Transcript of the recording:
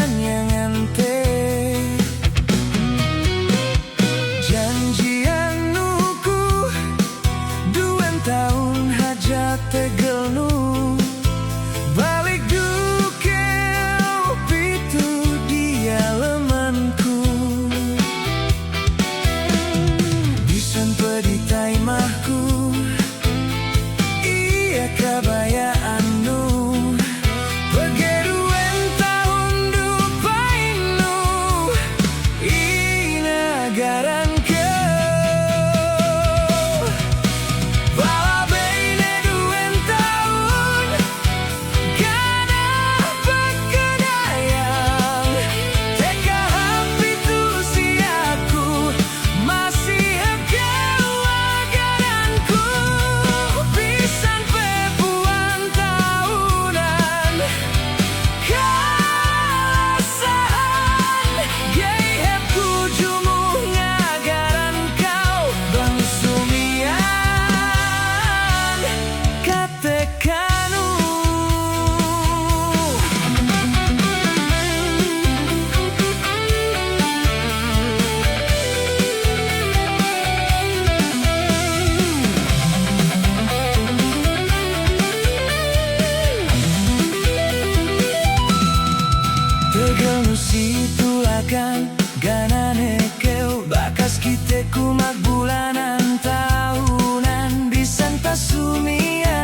bulan yang ante janjian nuku 2 tahun haja tegelnu balik duke pitu dia lemanku bisan peditai mahku iya kabaya anu pegeduen tahun dupainu ina garan ke bala beine 2 tahun kana pekedayang teka hampir tu siaku masih agak wagaranku pisan pebuan tahunan kalasahan gay hepku jumu ngagaran kau bang sumian katekanu tegelnu situlakan ganane keu bakas kite kumak bulanan tahunan bisan pasumian